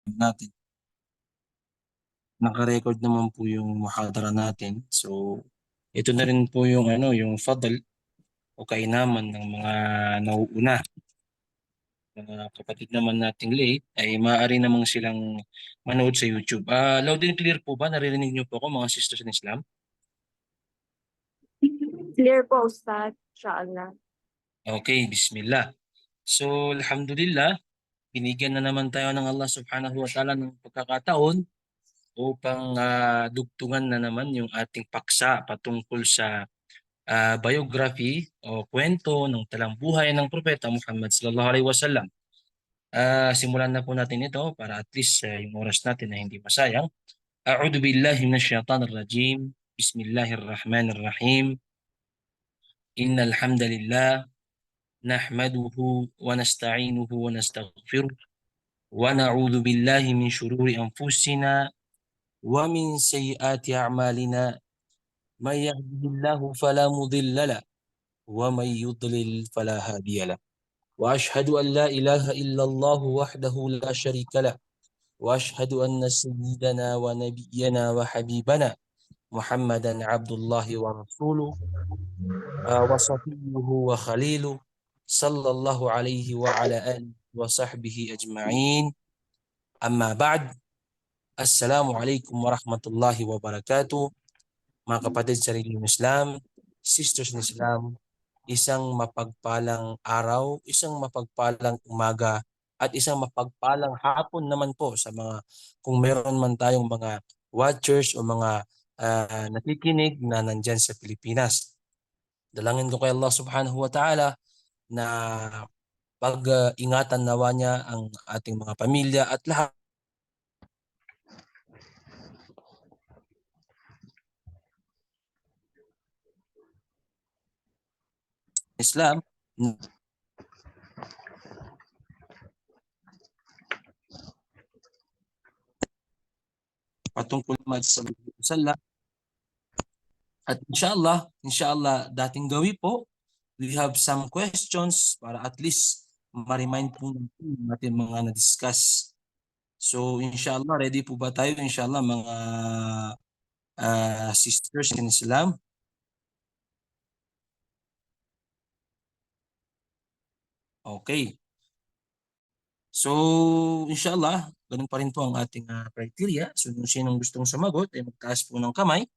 natin. Naka-record naman po yung muhadara natin. So, ito na rin po yung yung fadl o kainaman ng mga nauuna. Mga kapatid naman nating late ay maaari namang silang manood sa YouTube. Loud and clear po ba? Naririnig niyo po ako mga sisters in Islam? Clear po, Ustad. Inshallah. Okay, bismillah. So, alhamdulillah, binigyan na naman tayo ng Allah subhanahu wa ta'ala ng pagkakataon upang dugtungan na naman yung ating paksa patungkol sa biography o kwento ng talang buhay ng Propeta Muhammad sallallahu alaihi wasallam. Simulan na po natin ito para at least yung oras natin na hindi masayang. A'udhu billahi minasyaitanir rajim. Bismillahirrahmanirrahim. Innal hamdalillah nahmaduhu wa nasta'inuhu wa nastaghfiruh wa na'udzu billahi min shururi anfusina wa min sayyiati a'malina. May yahdihillahu fala mudilla lahu wa may yudlil fala hadiya lahu. Wa ashhadu an la ilaha illallah wahdahu la sharika lahu. وأشهد أن سيدنا ونبينا وحبيبنا محمدا عبد الله ورسوله وصفيه وخليله صلى الله عليه وعلى آله وصحبه أجمعين. أما بعد, السلام عليكم ورحمة الله وبركاته. Mga kapatid sa relihiyong Islam, sisters in Islam, isang mapagpalang araw, isang mapagpalang umaga, at isang mapagpalang hapon naman po sa mga, kung meron man tayong mga watchers o mga nakikinig na nandyan sa Pilipinas. Dalangin ko kay Allah subhanahu wa ta'ala na pag-ingatan nawa niya ang ating mga pamilya at lahat Islam patungkol sa sallam. At inshallah, dating gawi po, we have some questions para at least ma-remind po natin mga na-discuss. So inshallah, ready po ba tayo? Inshallah, mga sisters in Islam. Okay. So inshallah, ganun pa rin po ang ating criteria. So sinong gustong sumagot ay magtaas po ng kamay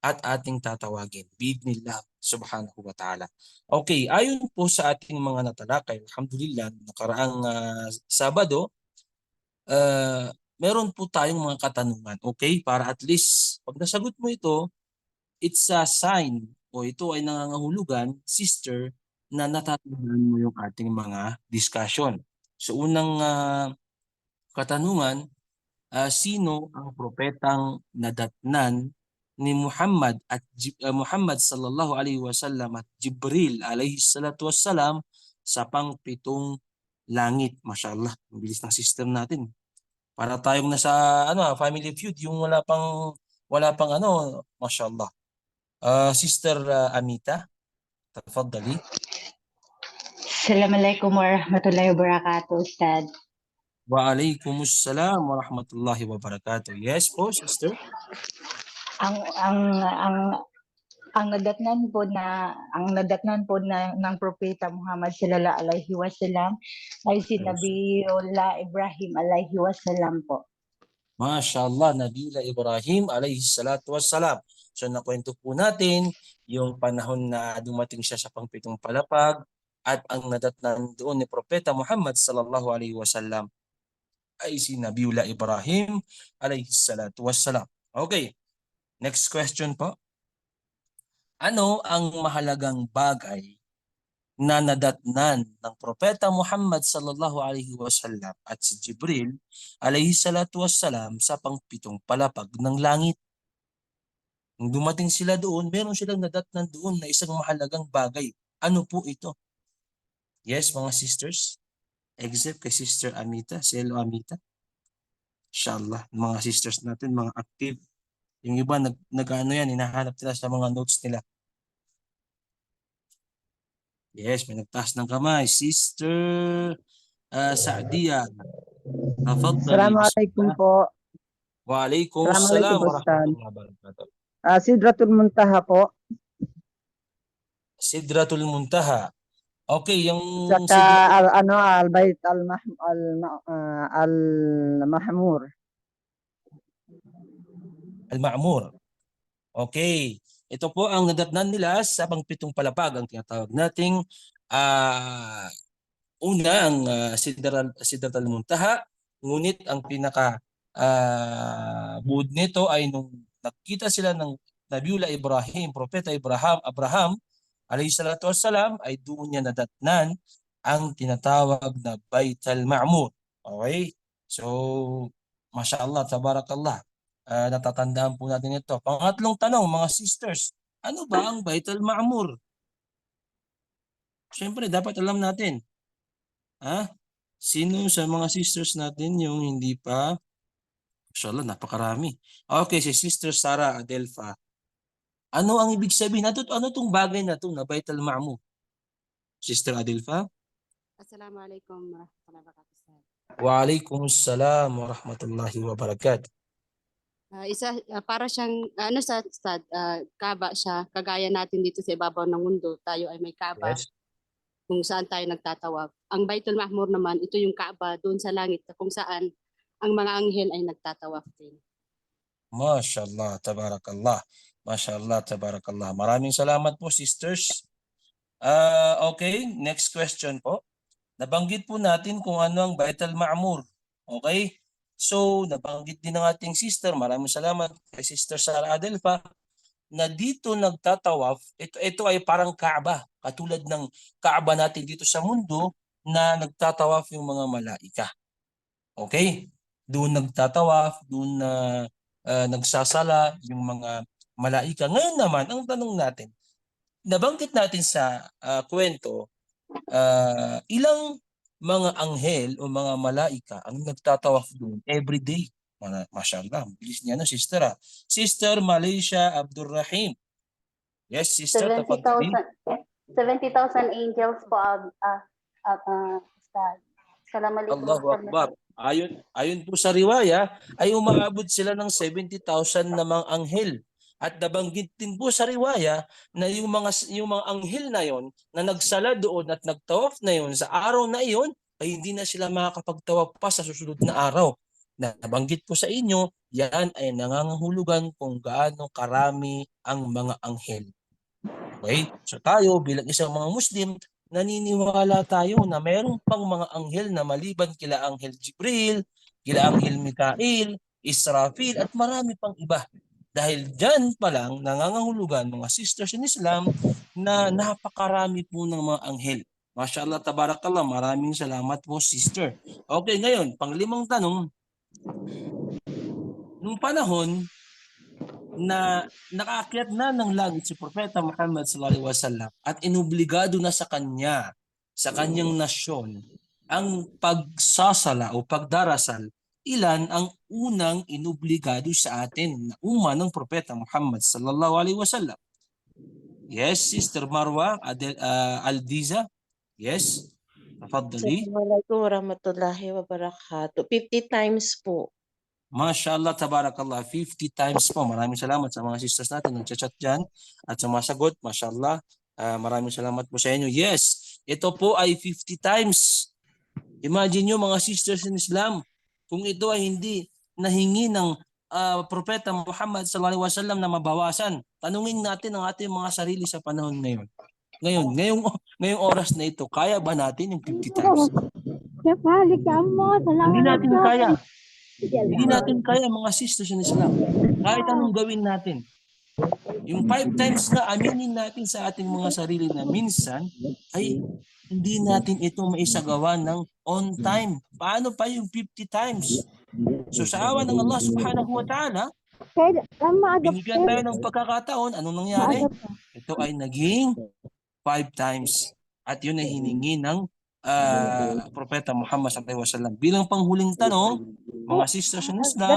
at ating tatawagin. Bidnillah subhanahu wa ta'ala. Okay, ayon po sa ating mga natalakay, alhamdulillah, nakaraang Sabado, meron po tayong mga katanungan. Okay, para at least pag nasagot mo ito, it's a sign o ito ay nangangahulugan, sister, na natatandaan mo yung ating mga discussion. So unang katanungan, sino ang propetang nadatnan ni Muhammad at Muhammad sallallahu alaihi wasallam at Jibril alaihi salatu wassalam sa pangpitong langit? Mashallah, ang bilis ng system natin. Para tayong nasa Family Feud, yung wala pang mashallah. Sister Amita, tafadhali. Assalamualaikum warahmatullahi wabarakatuh, Ustad. Wa alaikumussalam wa rahmatullahi wa barakatuh. Yes po, sister. Ang nadatnan po ng propeta Muhammad sallallahu alaihi wasallam ay si Nabiullah Ibrahim alaihi wasallam po. Mashallah, Nabiyullah Ibrahim alayhi salatu wassalam. So nakwento po natin yung panahon na dumating siya sa pangpitong palapag at ang nadatnan doon ni Propeta Muhammad sallallahu alaihi wasallam ay si Nabiyullah Ibrahim alayhi salatu wassalam. Okay, next question po. Ano ang mahalagang bagay na nadatnan ng Propeta Muhammad sallallahu alaihi wasallam at si Jibril alayhi salatu wassalam sa pangpitong palapag ng langit? Nung dumating sila doon, meron silang nadatnan doon na isang mahalagang bagay. Ano po ito? Yes, mga sisters? Except kay Sister Amita, Selo Amita. Inshallah, mga sisters natin, mga active. Yung iba, hinahanap nila sa mga notes nila. Yes, may nagtaas ng kamay. Sister Saadia. Tafaddali, Assalamualaikum bismillah. po. Waalaikumsalam Assalamualaikum Ustad. warahmatullahi wabarakatuh. Sidratul Muntaha po. Sidratul Muntaha. Okay, yung Saka Al-Bait Al-Mahmur. Al-Ma'mur. Okay. Ito po ang nadatnan nila sa pangpitong palapag, ang tinatawag nating una ang Sidratul Muntaha, ngunit ang pinaka buod nito ay nung nakita sila ng Nabiullah Ibrahim, Propeta Abraham alayhi salatu wassalam, ay doon niya nadatnan ang tinatawag na Bait al-Ma'mur. Okay? So, mashallah, tabarakallah. Natatandaan po natin ito. Pangatlong tanong, mga sisters, ano ba ang Bait al-Ma'mur? Siyempre, dapat alam natin. Sino sa mga sisters natin yung hindi pa? Mashallah, napakarami. Okay, si Sister Sarah Adelfa. Ano ang ibig sabihin? Ano itong bagay na ito na Bait al-Ma'mur? Sister Adelfa? Assalamualaikum warahmatullahi wabarakatuh. Waalaikumsalam warahmatullahi wabarakatuh. Para siyang sa Kaaba siya, kagaya natin dito sa ibabaw ng mundo, tayo ay may Kaaba. Yes. Kung saan tayo nagtatawaf. Ang Baitul Ma'mur naman, ito yung Kaaba doon sa langit kung saan ang mga anghel ay nagtatawaf din. Mashallah, tabarakallah. Mashallah, tabarakallah. Maraming salamat po, sisters. Okay, next question po. Nabanggit po natin kung ano ang Bait al-Ma'mur. Okay? So, nabanggit din ng ating sister. Maraming salamat kay Sister Sarah Adelfa na dito nagtatawaf. Ito ay parang Kaaba. Katulad ng Kaaba natin dito sa mundo na nagtatawaf yung mga malaika. Okay? Doon nagtatawaf, doon nagsasala yung mga malaika. Ngayon naman, ang tanong natin, nabanggit natin sa kwento, ilang mga anghel o mga malaika ang nagtatawaf doon every day. Mashallah, bilis niya sister. Sister Malaysia Abdurrahim. Yes, sister, 70,000 angels po, Ustad. Assalamualaikum. Allahu Akbar. Ayon po sa riwaya, ay umaabot sila ng 70,000 na mga anghel. At nabanggit din po sa riwaya na yung mga anghel na yon na nagsala doon at nagtawaf na yon sa araw na iyon, ay hindi na sila makakapagtawaf pa sa susunod na araw. Nabanggit po sa inyo, yan ay nangangahulugan kung gaano karami ang mga anghel. Okay? So tayo bilang isang mga Muslim, naniniwala tayo na mayroon pang mga anghel na maliban kila Anghel Jibril, kila Anghel Mikail, Israfil at marami pang iba. Dahil dyan pa lang nangangahulugan mga sisters in Islam na napakarami po ng mga anghel. Mashallah, tabarakallah, maraming salamat po, sister. Okay, ngayon, panglimang tanong. Nung panahon na nakaakyat na ng langit si Propeta Muhammad sallallahu alaihi wasallam at inobligado na sa kanyang nasyon, ang pagsasala o pagdarasal, ilan ang unang inobligado sa atin na umma ng Propeta Muhammad sallallahu alaihi wasallam? Yes, Sister Marwa Aldiza. Yes. Tafaddali. Assalamualaikum warahmatullahi wabarakatuh. 50 times po. Mashallah, tabarakallah, 50 times po. Maraming salamat sa mga sisters natin na chat dyan at sumasagot. Mashallah, maraming salamat po sa inyo. Yes, ito po ay 50 times. Imagine nyo mga sisters in Islam, kung ito ay hindi nahingi ng Propeta Muhammad sallallahu alaihi wasallam na mabawasan. Tanungin natin ang ating mga sarili sa panahon ngayon. Ngayong oras na ito, kaya ba natin yung 50 times? Hindi natin kaya. Hindi natin kaya mga sisters in Islam. Kahit anong gawin natin. Yung 5 times na aminin natin sa ating mga sarili na minsan ay hindi natin ito maisagawa ng on time. Paano pa yung 50 times? So sa awa ng Allah subhanahu wa ta'ala, binigyan tayo ng pagkakataon. Anong nangyari? Ito ay naging 5 times. At yun ay hiningi ng Propeta Muhammad sallallahu alaihi wasallam. Bilang panghuling tanong, mga sisters in Islam,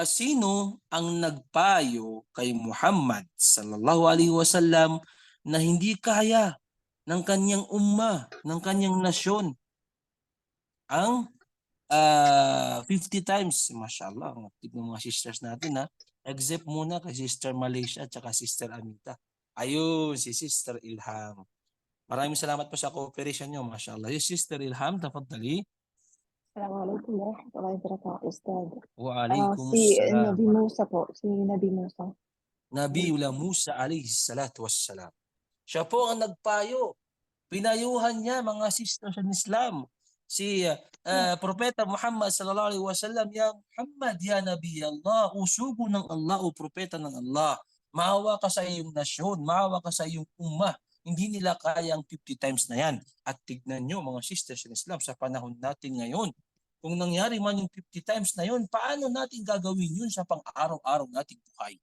sino ang nagpayo kay Muhammad sallallahu alaihi wasallam na hindi kaya ng kanyang umma, ng kanyang nasyon? ang 50 times. Mashallah, ang active ng mga sisters natin ha. Except muna kay Sister Malaysia at saka Sister Amita. Ayun, si Sister Ilham. Maraming salamat po sa cooperation nyo. Mashallah. Yes, Sister Ilham, tafaddali. Assalamualaikum warahmatullahi wabarakatuh, Ustad. Wa alaikum Si salam. Nabi Musa po, si Nabi Musa. Nabiullah Musa alayhi salatu wassalam. Siya po ang nagpayo. Pinayuhan niya mga sisters ng Islam. Si Propeta Muhammad sallallahu alaihi wasallam, ya Muhammad, ya Nabi Allah, usugo ng Allah o propeta ng Allah. Maawa ka sa iyong nasyon, maawa ka sa iyong ummah. Hindi nila kaya ang 50 times na yan. At tignan nyo mga sisters ng Islam sa panahon natin ngayon. Kung nangyari man yung 50 times na yun, paano natin gagawin yun sa pang-araw-araw nating buhay?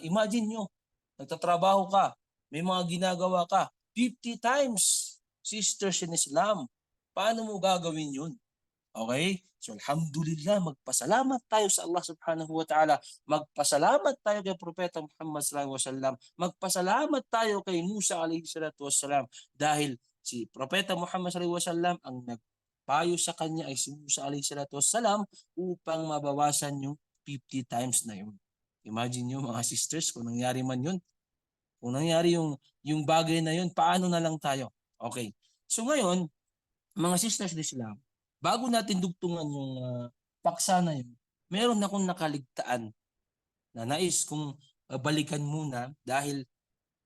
Imagine nyo, nagtatrabaho ka, may mga ginagawa ka, 50 times, sisters in Islam. Paano mo gagawin yun? Okay? So alhamdulillah, magpasalamat tayo sa Allah subhanahu wa ta'ala. Magpasalamat tayo kay Propeta Muhammad sallallahu alaihi wasallam. Magpasalamat tayo kay Musa alaihi salatu wassalam. Dahil si Propeta Muhammad sallallahu alaihi wasallam ang nagpayo sa kanya ay si Musa alaihi salatu wassalam upang mabawasan yung 50 times na yun. Imagine nyo mga sisters, kung nangyari man yun, kung nangyari yung bagay na yun, paano na lang tayo? Okay. So ngayon, mga sisters ng Islam, bago natin dugtungan yung paksa na yun, meron akong nakaligtaan na nais kong balikan muna dahil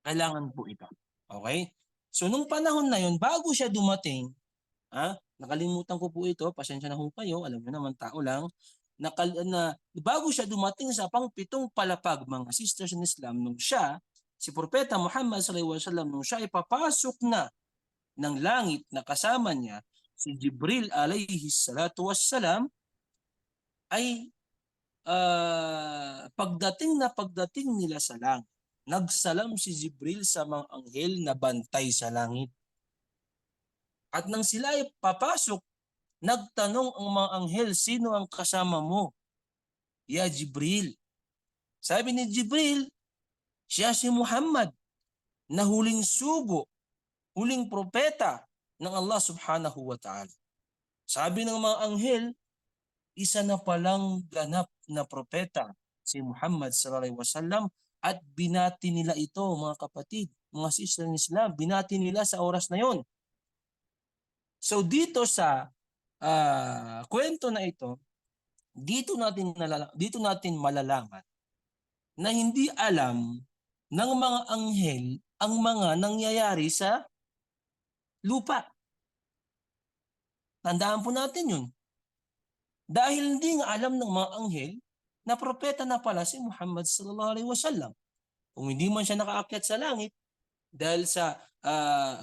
kailangan po ito. Okay? So nung panahon na yun, bago siya dumating, nakalimutan ko po ito, pasensya na ho kayo, alam niyo naman, tao lang, bago siya dumating sa pang-7 palapag, mga sisters in Islam, nung siya, si Propeta Muhammad sallallahu alaihi wasallam, nung siya ipapasok na ng langit na kasama niya, si Jibril alayhi salatu wassalam, ay pagdating nila sa langit, nagsalam si Jibril sa mga anghel na bantay sa langit. At nang sila ay papasok, nagtanong ang mga anghel, sino ang kasama mo? Ya Jibril. Sabi ni Jibril, siya si Muhammad, na huling sugo, huling propeta ng Allah subhanahu wa ta'ala. Sabi ng mga anghel, isa na palang ganap na propeta si Muhammad sallallahu alaihi wasallam, at binati nila ito, mga kapatid, mga sisters ng Islam, binati nila sa oras na yon. So dito sa kwento na ito, dito natin malalaman na hindi alam ng mga anghel ang mga nangyayari sa lupa. Tandaan po natin yun. Dahil hindi nga alam ng mga anghel na propeta na pala si Muhammad sallallahu alaihi wasallam. Kung hindi man siya nakaakyat sa langit dahil sa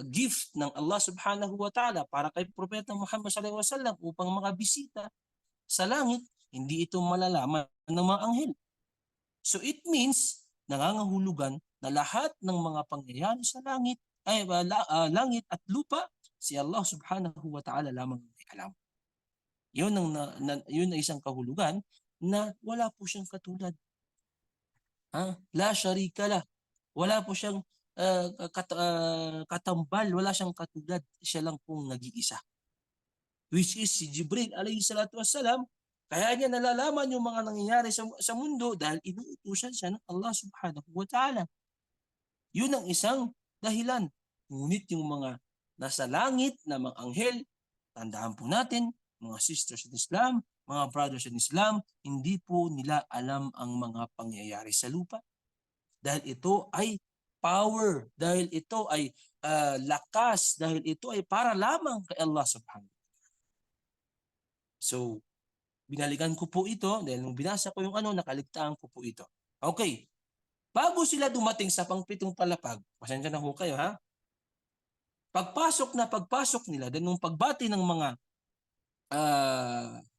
gift ng Allah subhanahu wa ta'ala para kay Propeta Muhammad sallallahu alaihi wasallam upang makabisita sa langit, hindi ito malalaman ng mga anghel. So it means nangangahulugan na lahat ng mga pangyayari sa langit langit at lupa, si Allah subhanahu wa ta'ala lamang may alam. Yun ay isang kahulugan na wala po siyang katulad. La sharika lah. Wala po siyang katambal, wala siyang katulad. Siya lang pong nag-iisa. Which is si Jibril alayhi salatu wassalam. Kaya niya nalalaman yung mga nangyayari sa mundo dahil inuutusan siya ng Allah subhanahu wa ta'ala. Yun ang isang dahilan. Ngunit yung mga nasa langit na mga anghel, tandaan po natin, mga sisters in Islam, mga brothers in Islam, hindi po nila alam ang mga pangyayari sa lupa. Dahil ito ay power, dahil ito ay lakas, dahil ito ay para lamang kay Allah subhanahu wa ta'ala. So, binalikan ko po ito dahil nung binasa ko yung nakaligtaan ko po ito. Okay. Bago sila dumating sa pang-7 palapag, pasensya na ho kayo ha. Pagpasok nila, dahil nung pagbati ng mga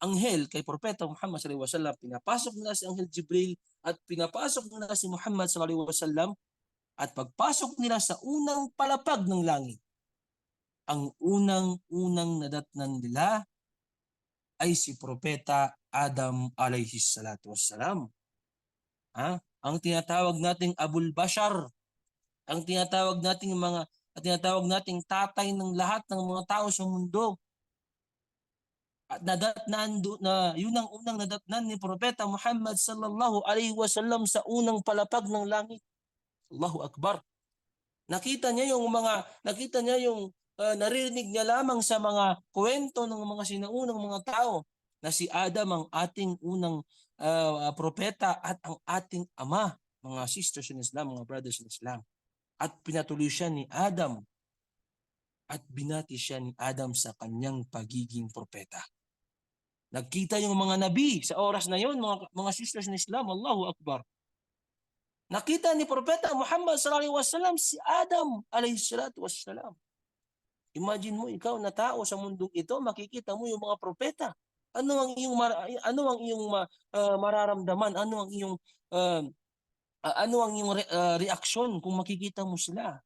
anghel kay Propeta Muhammad sallallahu alaihi wasallam, pinapasok nila si Anghel Jibril at pinapasok nila si Muhammad sallallahu alaihi wasallam, at pagpasok nila sa unang palapag ng langit, ang unang nadatnan nila ay si Propeta Adam alayhi salatu wassalam. Ang tinatawag nating Abul Bashar, ang tinatawag nating tatay ng lahat ng mga tao sa mundo. At yun ang unang nadatnan ni Propeta Muhammad sallallahu alaihi wasallam sa unang palapag ng langit. Allahu Akbar. Nakita niya yung naririnig niya lamang sa mga kwento ng mga sinaunang mga tao na si Adam ang ating unang propeta at ang ating ama, mga sisters in Islam, mga brothers in Islam. At pinatuloy siya ni Adam at binati siya ni Adam sa kanyang pagiging propeta. Nagkita yung mga nabi sa oras na yun, mga sisters in Islam, Allahu Akbar. Nakita ni Propeta Muhammad sallallahu alaihi wasallam si Adam alayhi salatu wassalam. Imagine mo ikaw na tao sa mundong ito, makikita mo yung mga propeta. Ano ang iyong mararamdaman? Ano ang iyong reaksyon kung makikita mo sila?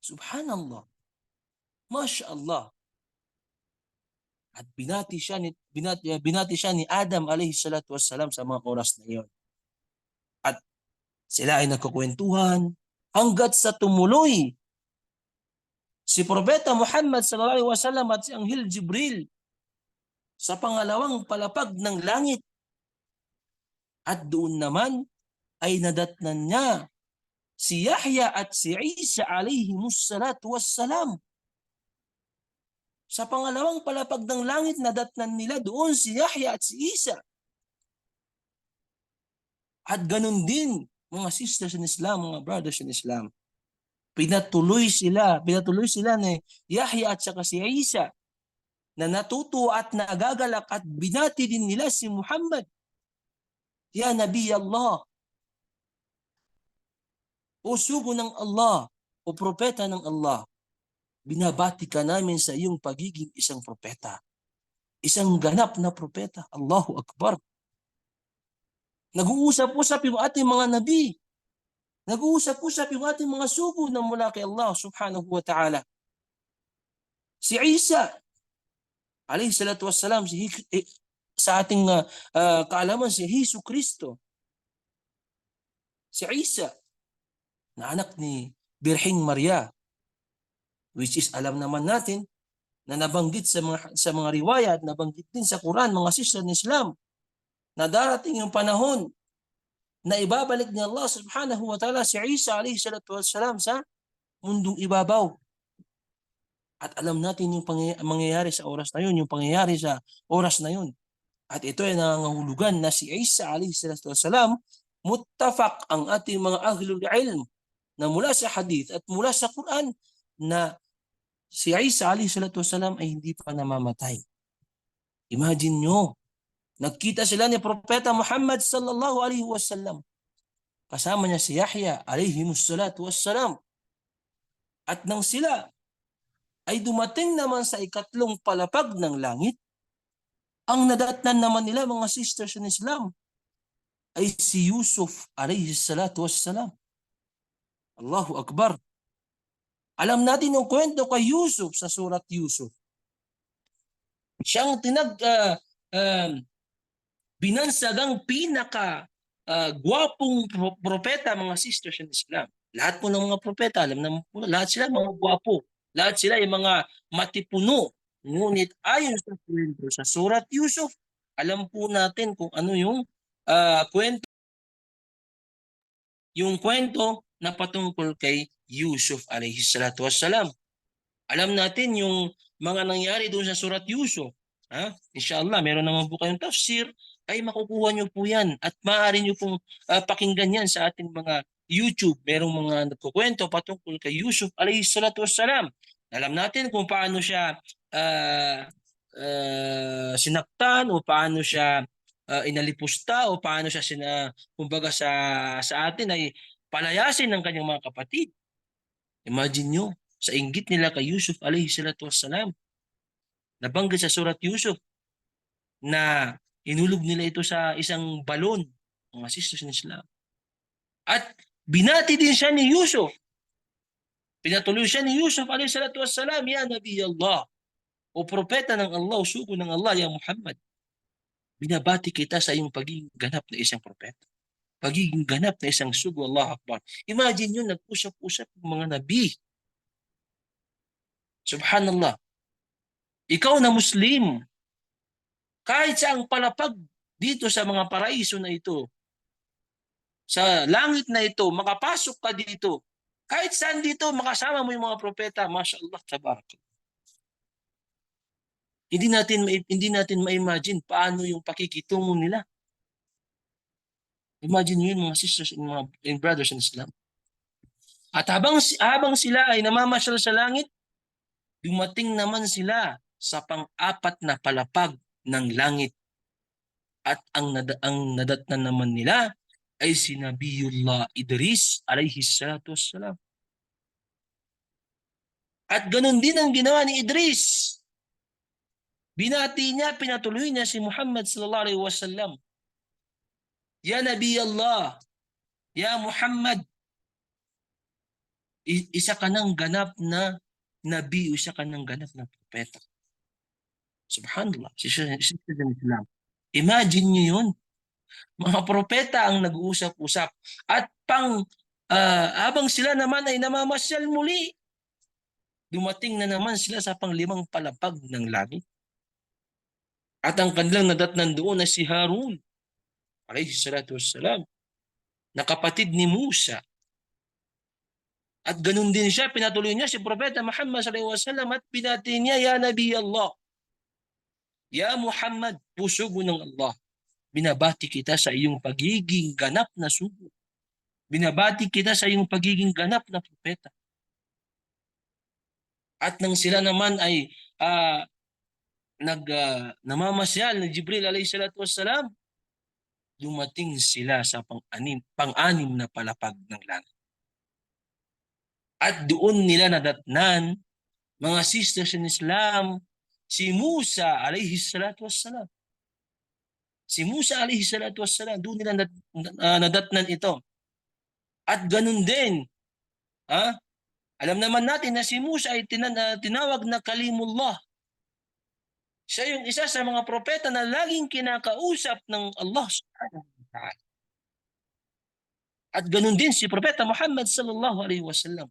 Subhanallah. Mashallah. At binati siya ni Adam alayhi salatu wassalam sa mga oras na iyon. At sila ay nagkukwentuhan hanggat sa tumuloy si Propeta Muhammad sallallahu alaihi wasallam at si Anghel Jibril sa pangalawang palapag ng langit. At doon naman ay nadatnan niya si Yahya at si Isa alayhimus salatu wassalam. Sa pangalawang palapag ng langit, nadatnan nila doon si Yahya at si Isa. At ganun din, mga sisters in Islam, mga brothers in Islam. Pinatuloy sila ni Yahya at saka si Isa na natuto at nagagalak at binati din nila si Muhammad. Ya Nabi Allah, o sugo ng Allah, o propeta ng Allah, binabati ka namin sa iyong pagiging isang propeta. Isang ganap na propeta. Allahu Akbar. Nag-uusap-usap yung ating mga nabi. Nag-uusap-usap yung ating mga sugo na mula kay Allah subhanahu wa ta'ala. Si Isa, alayhi salatu wassalam, sa ating kaalaman, si Hesus Kristo. Si Isa, na anak ni Birhing Maria, which is alam naman natin na nabanggit sa mga riwaya at nabanggit din sa Quran, mga sisters ng Islam, na darating yung panahon na ibabalik ni Allah subhanahu wa ta'ala si Isa alayhi salatu wassalam sa mundong ibabaw. At alam natin yung mangyayari sa oras na yun, yung pangyayari sa oras na yun. At ito ay nangangahulugan na si Isa alayhi salatu wassalam, muttafaq ang ating mga ahlul ilm na mula sa hadith at mula sa Quran na si Isa alayhi salatu wassalam ay hindi pa namamatay. Imagine nyo, nagkita sila ni Propeta Muhammad sallallahu alaihi wasallam. Kasama niya si Yahya alayhi salatu wassalam. At nang sila ay dumating naman sa ikatlong palapag ng langit, ang nadatnan naman nila, mga sisters in Islam, ay si Yusuf alayhi salatu wassalam. Allahu Akbar. Alam natin yung kwento kay Yusuf sa surat Yusuf. Siyang binansagang gwapong propeta, mga sisters in Islam. Lahat po ng mga propeta, alam naman po, lahat sila mga gwapo. Lahat sila ay mga matipuno. Ngunit ayon sa kwento sa surat Yusuf, alam po natin kung ano yung kwento. Yung kwento na patungkol kay Yusuf alayhi salatu wassalam. Alam natin yung mga nangyari doon sa surat Yusuf. Inshallah, meron naman po kayong tafsir, ay makukuha nyo po yan at maaari nyo pong pakinggan yan sa ating mga YouTube. Merong mga nagkukwento patungkol kay Yusuf alayhi salatu wassalam. Alam natin kung paano siya sinaktan o paano siya inalipusta o paano siya kumbaga sa atin ay palayasin ng kanyang mga kapatid. Imagine nyo, sa inggit nila kay Yusuf alayhi salatu wassalam, nabanggit sa surat Yusuf na inulog nila ito sa isang balon, mga sisters ng Islam. At binati din siya ni Yusuf. Pinatuloy siya ni Yusuf alayhi salatu wassalam, ya Nabi Allah, o propeta ng Allah, o sugo ng Allah, ya Muhammad. Binabati kita sa iyong pagiging ganap na isang propeta. Pagiging ganap na isang sugo, Allah Akbar. Imagine yun, nag-usap-usap ng mga nabi. Subhanallah. Ikaw na Muslim, Kahit sa ang palapag dito sa mga paraiso na ito, sa langit na ito, makapasok ka dito. Kahit saan dito, makasama mo yung mga propeta. MashaAllah, tabarak. Hindi natin ma-imagine paano yung pakikitungo nila. Imagine nyo yun, mga sisters and mga brothers in Islam. At habang sila ay namamasyal sa langit, dumating naman sila sa pang-apat na palapag ng langit. At ang nadatnan naman nila ay si Nabiyullah Idris alayhi salatu wassalam. At ganun din ang ginawa ni Idris. Binati niya, pinatuloy niya si Muhammad sallallahu alaihi wasallam. Ya Nabi Allah, Ya Muhammad, isa ka ng ganap na nabi, isa ka ng ganap na propeta. Subhanallah, Islam. Imagine niyo yun. Mga propeta ang nag-uusap-usap. At habang sila naman ay namamasyal muli, dumating na naman sila sa pang-5 palapag ng langit. At ang kanilang nadatnan doon ay si Harun, alayhi salatu wassalam, na kapatid ni Musa. At ganun din siya, pinatuloy niya si Propeta Muhammad sallallahu alaihi wasallam at pinati niya, Ya Nabi Allah, Ya Muhammad, pusugo ng Allah, binabati kita sa iyong pagiging ganap na sugo. Binabati kita sa iyong pagiging ganap na propeta. At nang sila naman ay namamasyal na Jibril alayhi salatu wassalam, dumating sila sa pang-anim na palapag ng langit. At doon nila nadatnan, mga sisters in Islam, si Musa alayhi salatu wassalam. Si Musa alayhi salatu wassalam, doon nila nadatnan ito. At ganun din, alam naman natin na si Musa ay tinawag na Kalimullah. Siya yung isa sa mga propeta na laging kinakausap ng Allah subhanahu wa ta'ala. At ganun din si Propeta Muhammad sallallahu alaihi wasallam.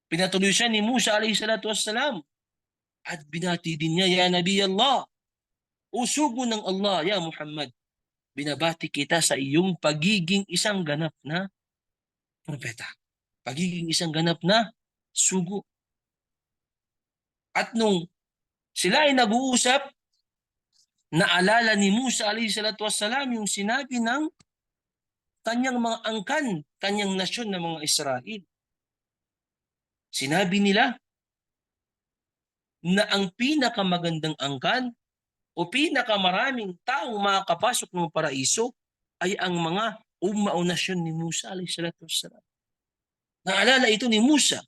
Pinatuloy siya ni Musa alayhi salatu wassalam. At binati din niya, Ya Nabi Allah, usugo ng Allah, Ya Muhammad, binabati kita sa iyong pagiging isang ganap na propeta. Pagiging isang ganap na sugo. At nung sila ay nag-uusap, naalala ni Musa alayhi salatu wassalam yung sinabi ng kanyang mga angkan, kanyang nasyon na mga Israel. Sinabi nila na ang pinakamagandang angkan o pinakamaraming taong makakapasok ng paraiso ay ang mga umma o nasyon ni Musa alayhi salatu wassalam. Naalala ito ni Musa.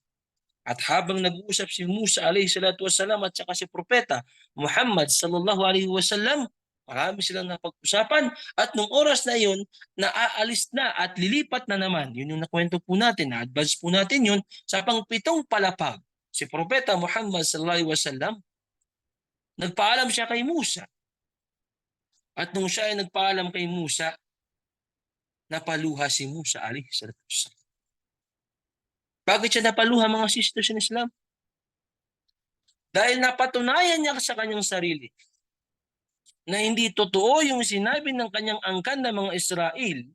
At habang nag-uusap si Musa alayhi salatu wassalam at saka si Propeta Muhammad sallallahu alaihi wasallam, marami silang napag-usapan at nung oras na yun, naaalis na at lilipat na naman. Yun yung nakwento po natin, na-advance po natin yun sa pang-7 palapag. Si Propeta Muhammad sallallahu alaihi wasallam, nagpaalam siya kay Musa. At nung siya ay nagpaalam kay Musa, napaluha si Musa alayhi salatu wassalam. Bakit siya napaluha, mga sisters in Islam? Dahil napatunayan niya sa kanyang sarili na hindi totoo yung sinabi ng kanyang angkan na mga Israel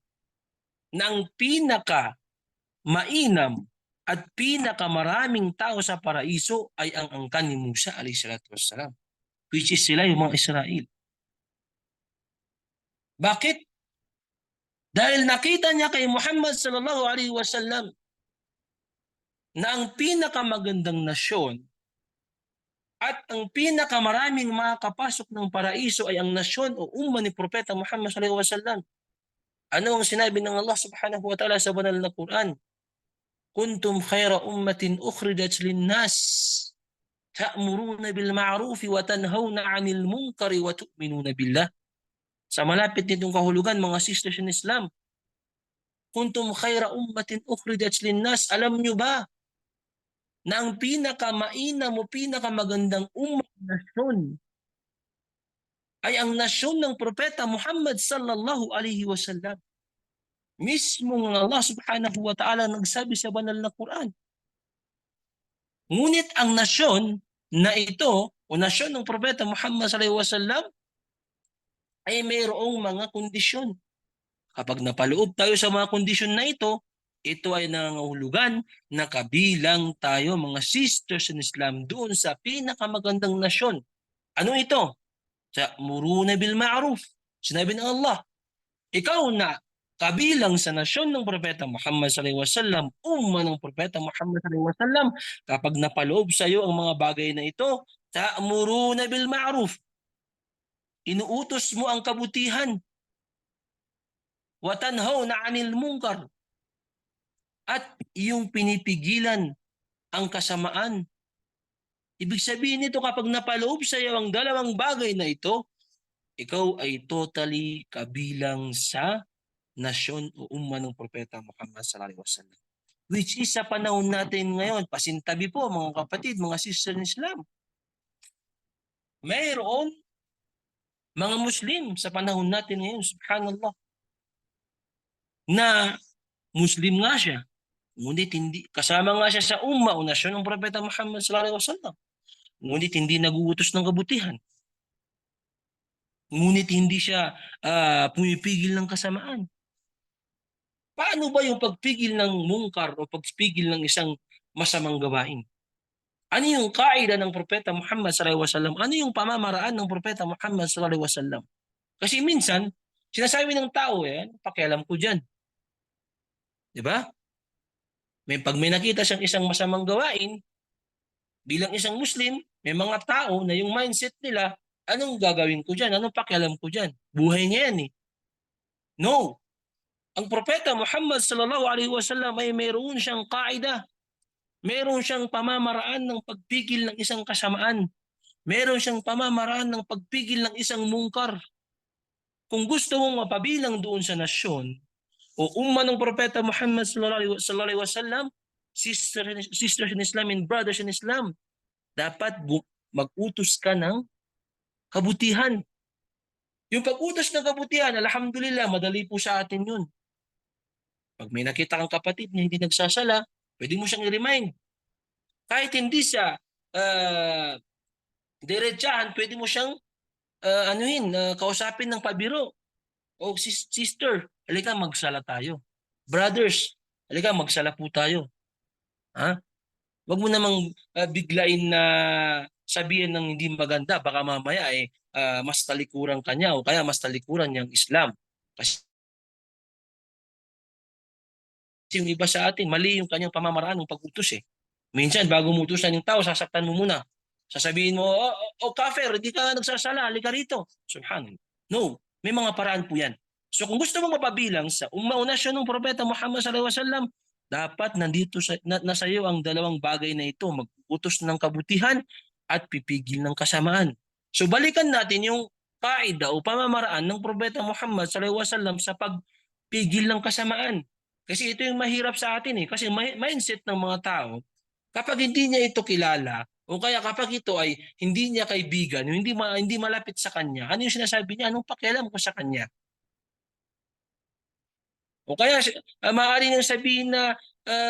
na ang pinaka-mainam at pinakamaraming tao sa paraiso ay ang angkan ni Musa alayhi salatu wassalam, which is sila yung mga Israel. Bakit? Dahil nakita niya kay Muhammad sallallahu alaihi wasallam na ang pinakamagandang nasyon at ang pinakamaraming makakapasok ng paraiso ay ang nasyon o umma ni Propeta Muhammad sallallahu alaihi wasallam. Ano ang sinabi ng Allah subhanahu wa ta'ala sa banal na Quran? Kuntum khayra ummatin ukhrijat lin-nas ta'muruna bil ma'ruf wa tanhauna 'anil munkari wa tu'minuna billah. Sa malapit nitong kahulugan, mga sisters in Islam, kuntum khayra ummatin ukhrijat lin-nas, alam nyo ba na ang pinakamainam o pinakamagandang nasyon ay ang nasyon ng Propeta Muhammad sallallahu alaihi wasallam. Mismong Allah subhanahu wa ta'ala nagsabi sa banal na Quran. Ngunit ang nasyon na ito o nasyon ng Propeta Muhammad sallallahu alaihi wasallam ay mayroong mga kondisyon. Kapag napaloob tayo sa mga kondisyon na ito ay nangangahulugan na kabilang tayo mga sisters in Islam doon sa pinakamagandang nasyon. Ano ito? Ta'muruna bil ma'ruf. Sinabi ng Allah, ikaw na kabilang sa nasyon ng Propeta Muhammad sallallahu alaihi wasallam, umma ng Propeta Muhammad sallallahu alaihi wasallam, kapag napaloob sa iyo ang mga bagay na ito, ta'muruna bil ma'ruf. Inuutos mo ang kabutihan. Wa tanhauna 'anil munkar. At iyong pinipigilan ang kasamaan. Ibig sabihin nito, kapag napaloob sa iyo ang dalawang bagay na ito, ikaw ay totally kabilang sa nasyon o umma ng Propeta Muhammad sallallahu alaihi wasallam. Which is sa panahon natin ngayon, pasintabi po mga kapatid, mga sister ng Islam. Mayroon mga Muslim sa panahon natin ngayon, subhanallah, na Muslim nga siya. Ngunit hindi, kasama nga siya sa umma o nasyon ng Propeta Muhammad sallallahu alaihi wasallam. Ngunit hindi naguutos ng kabutihan. Ngunit hindi siya pumipigil ng kasamaan. Paano ba yung pagpigil ng mungkar o pagpigil ng isang masamang gawain? Ano yung kaida ng Propeta Muhammad sallallahu alaihi wasallam? Ano yung pamamaraan ng Propeta Muhammad sallallahu alaihi wasallam? Kasi minsan, sinasabi ng tao, pakialam ko dyan. Di ba? Pag may nakita siyang isang masamang gawain, bilang isang Muslim, may mga tao na yung mindset nila, anong gagawin ko dyan? Anong pakialam ko dyan? Buhay niya yan eh. No. Ang Propeta Muhammad sallallahu alaihi wasallam ay mayroon siyang kaida. Mayroon siyang pamamaraan ng pagpigil ng isang kasamaan. Mayroon siyang pamamaraan ng pagpigil ng isang mungkar. Kung gusto mong mapabilang doon sa nasyon, o umma ng Propeta Muhammad sallallahu alaihi wasallam, sisters in Islam and brothers in Islam, dapat mag-utos ka ng kabutihan. Yung pag-utos ng kabutihan, alhamdulillah, madali po sa atin yun. Pag may nakita kang kapatid na hindi nagsasala, pwede mo siyang i-remind. Kahit hindi siya diretsahan, pwede mo siyang kausapin ng pabiro. O sister, halika magsala tayo. Brothers, halika magsala po tayo. Ha? Wag mo namang biglain na sabihin ng hindi maganda, baka mamaya mas talikuran kanya o kaya mas talikuran niyang Islam. Kasi yung iba sa atin, mali yung kanyang pamamaraan ng pag-utos eh. Minsan, bago mo utusan yung tao, sasaktan mo muna. Sasabihin mo, kafir, hindi ka nagsasala, halika rito. Subhanallah. No, may mga paraan po yan. So kung gusto mong mapabilang sa umma o nasyon ng Propeta Muhammad sallallahu alaihi wasallam, dapat nandito nasa iyo ang dalawang bagay na ito, mag-utos ng kabutihan at pipigil ng kasamaan. So balikan natin yung kaida o pamamaraan ng Propeta Muhammad sallallahu alaihi wasallam sa pagpigil ng kasamaan. Kasi ito yung mahirap sa atin eh. Kasi mindset ng mga tao, kapag hindi niya ito kilala, o kaya kapag ito ay hindi niya kaibigan, hindi malapit sa kanya, ano yung sinasabi niya? Anong pakialam ko sa kanya? O kaya maaari niyang sabihin na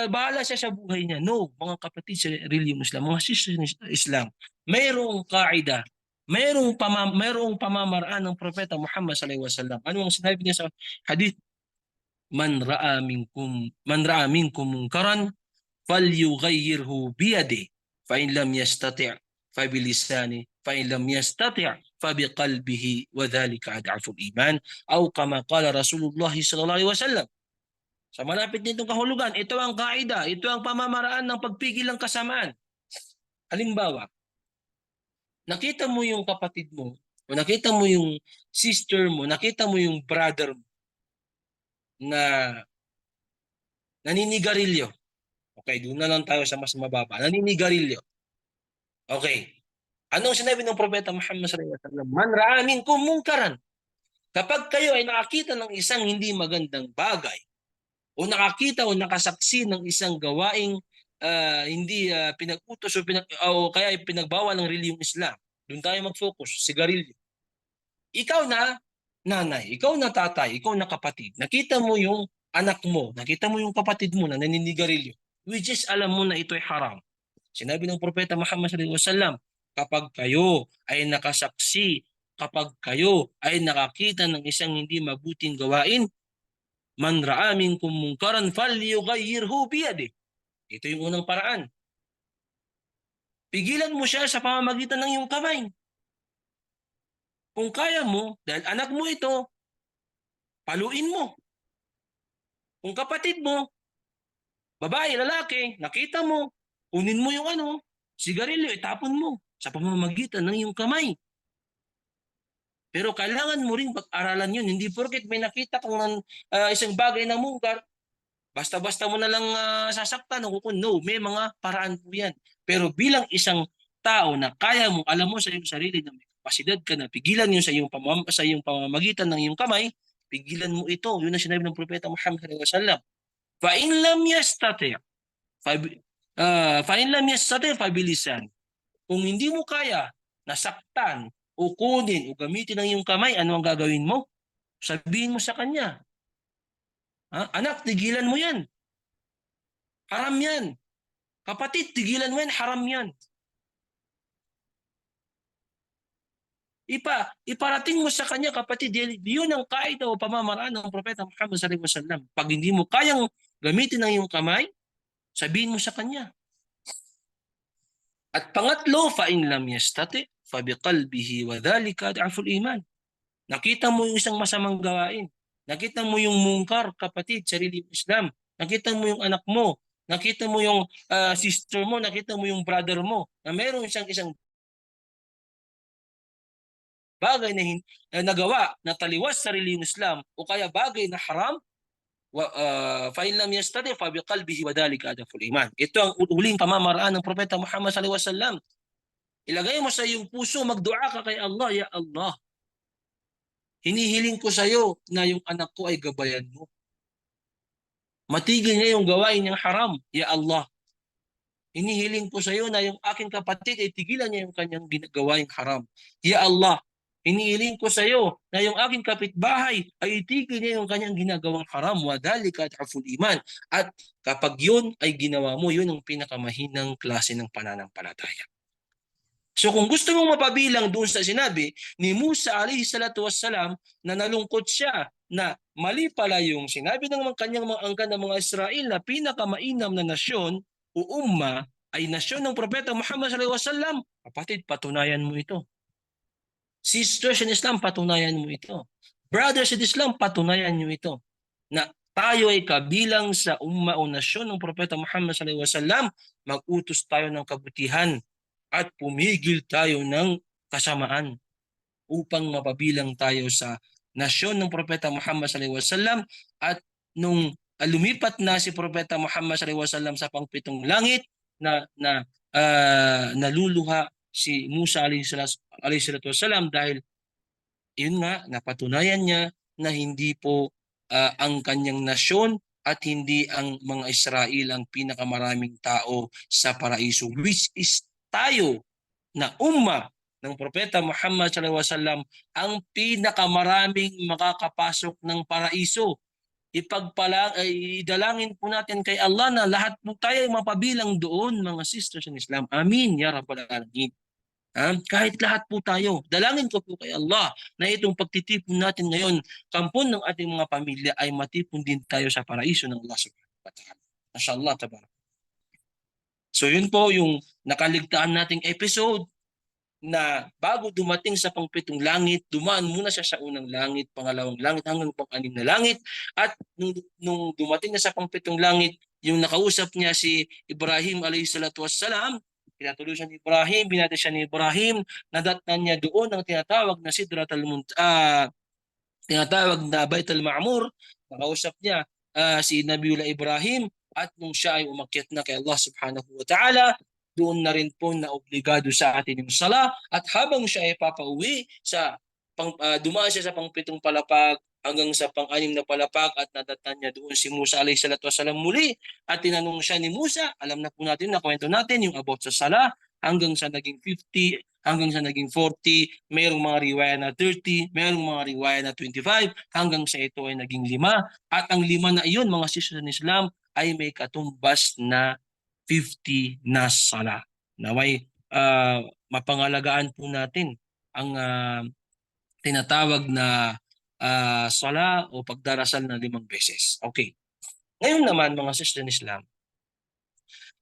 bahala siya sa buhay niya. No, mga kapatid sa reliyong Islam, mga sisters Islam, mayroong kaida, mayroong pamamaraan ng Propeta Muhammad sallallahu alaihi wasallam. Ano ang sinabi niya sa hadith? Man ra'a minkum munkaran falyughayyirhu biyadihi fa in lam yastati' fa bilisani fa in lam yastati' fa biqalbihi wa dhalika ad'aful iman aw kama qala Rasulullah sallallahu alaihi wasallam. Sa malapit nitong kahulugan, ito ang kaida, ito ang pamamaraan ng pagpigil ng kasamaan. Halimbawa, nakita mo yung kapatid mo, o nakita mo yung sister mo, nakita mo yung brother mo na naninigarilyo. Okay, doon na lang tayo sa mas mababa. Naninigarilyo. Okay. Anong sinabi ng Propeta Muhammad sallallahu alaihi wasallam? Man ra'a minkum munkaran. Kapag kayo ay nakakita ng isang hindi magandang bagay, o nakakita o nakasaksi ng isang gawaing hindi pinag-utos o kaya pinagbawal ng reliyong Islam, doon tayo mag-focus, sigarilyo. Ikaw na nanay, ikaw na tatay, ikaw na kapatid, nakita mo yung anak mo, nakita mo yung kapatid mo na naninigarilyo, which is alam mo na ito ay haram. Sinabi ng Propeta Muhammad sallallahu alaihi wasallam, kapag kayo ay nakasaksi, kapag kayo ay nakakita ng isang hindi mabuting gawain, man ra'a minkum munkaran falyughayyirhu biyadihi. Ito yung unang paraan. Pigilan mo siya sa pamamagitan ng iyong kamay. Kung kaya mo, dahil anak mo ito, paluin mo. Kung kapatid mo, babae, lalaki, nakita mo, kunin mo yung sigarilyo, itapon mo sa pamamagitan ng iyong kamay. Pero kailangan mo ring pag-aralan yun. Hindi porket may nakita kang isang bagay na mungkar, basta-basta mo na lang sasaktan o kukun. No, may mga paraan po yan. Pero bilang isang tao na kaya mo, alam mo sa iyong sarili na may kapasidad ka na pigilan yun sa iyong pamamagitan ng iyong kamay, pigilan mo ito. Yun ang sinabi ng Propeta Muhammad sallallahu alaihi wasallam. فَإِنْ لَمْ يَسْتَطِعْ فَإِنْ لَمْ يَسْتَطِعْ فَبِلِسَانِ. Kung hindi mo kaya nasaktan o kunin o gamitin ang iyong kamay, ano ang gagawin mo? Sabihin mo sa kanya, anak, tigilan mo yan. Haram yan. Kapatid, tigilan mo yan. Haram yan. Iparating mo sa kanya, kapatid, yun ang kaida o pamamaraan ng Propeta Muhammad sallallahu alaihi wasallam. Pag hindi mo kayang gamitin ang iyong kamay, sabihin mo sa kanya. At pangatlo, فَإِنْ لَمْ يَسْتَطِعْ فَبِقَلْبِهِ وَذَلِكَ أَضْعَفُ الْإِيمَانِ. Nakita mo yung isang masamang gawain. Nakita mo yung mungkar, kapatid, sarili ng Islam. Nakita mo yung anak mo. Nakita mo yung sister mo. Nakita mo yung brother mo. Na meron isang bagay na nagawa na taliwas sa sarili ng Islam o kaya bagay na haram, فَإِنْ لَمْ يَسْتَطِعْ فَبِقَلْبِهِ وَذَلِكَ أَضْعَفُ الْإِيمَانِ. Ito ang huling pamamaraan ng Propeta Muhammad sallallahu alaihi wasallam. Ilagay mo sa iyong puso, magdua ka kay Allah, Ya Allah, hinihiling ko sa iyo na yung anak ko ay gabayan mo. Matigil niya yung gawain niyang haram, Ya Allah. Hinihiling ko sa iyo na yung aking kapatid ay tigilan niya yung kanyang gawain haram, Ya Allah. Hinihiling ko sa iyo na yung aking kapitbahay ay itigil niya yung kanyang ginagawang haram, wadhalika ad'aful iman. At kapag yun ay ginawa mo, yun ang pinakamahinang klase ng pananampalataya. So kung gusto mong mapabilang doon sa sinabi ni Musa alayhi salatu wassalam na nalungkot siya na mali pala yung sinabi ng kanyang mga angkan ng mga Israel na pinakamainam na nasyon o umma ay nasyon ng Propeta Muhammad sallallahu alaihi wasallam, kapatid, patunayan mo ito. Sisters in Islam, patunayan mo ito. Brothers in Islam, patunayan nyo ito. Na tayo ay kabilang sa umma o nasyon ng Propeta Muhammad sallallahu alaihi wasallam, mag-utos tayo ng kabutihan at pumigil tayo ng kasamaan upang mapabilang tayo sa nasyon ng Propeta Muhammad sallallahu alaihi wasallam. At nung lumipat na si Propeta Muhammad sallallahu alaihi wasallam sa pangpitong langit, naluluha si Musa alayhi salatu wasalam dahil yun nga, napatunayan niya na hindi po ang kanyang nasyon at hindi ang mga Israel ang pinakamaraming tao sa paraiso, which is tayo na umma ng Propeta Muhammad sallallahu alaihi wasallam ang pinakamaraming makakapasok ng paraiso. Idalangin po natin kay Allah na lahat po tayo ay mapabilang doon, mga sisters in Islam. Amin, Ya Rabbal Alamin. Kahit lahat po tayo, dalangin ko po kay Allah na itong pagtitipon natin ngayon, kampon ng ating mga pamilya ay matipon din tayo sa paraiso ng Allah subhanahu wa ta'ala. Mashallah, tabarak. So yun po yung nakaligtaan nating episode na bago dumating sa pangpitong langit, dumaan muna siya sa unang langit, pangalawang langit, hanggang pang-anim na langit. At nung dumating na sa pangpitong langit, yung nakausap niya si Ibrahim alayhi salatu wassalam, pinatuloy siya ni Ibrahim, binati siya ni Ibrahim, nadatnan niya doon ang tinatawag na tinatawag na Baitul Ma'mur. Nakausap niya si Nabiullah Ibrahim, at nung siya ay umakyat na kay Allah subhanahu wa ta'ala, doon na rin po na obligado sa atin yung sala. At habang siya ay papauwi, dumaan siya sa pangpitong palapag hanggang sa pang-anim na palapag, at nadatnan niya doon si Musa alayhi salatu wasalam muli. At tinanong siya ni Musa, alam na po natin, nakwento natin yung about sa sala, hanggang sa naging 50, hanggang sa naging 40, mayroong mga riwaya na 30, mayroong mga riwaya na 25, hanggang sa ito ay naging 5. At ang 5 na iyon, mga sisters in Islam, ay may katumbas na 50 na sala. Na may mapangalagaan po natin ang tinatawag na sala o pagdarasal na 5 beses. Okay. Ngayon naman mga sister in Islam,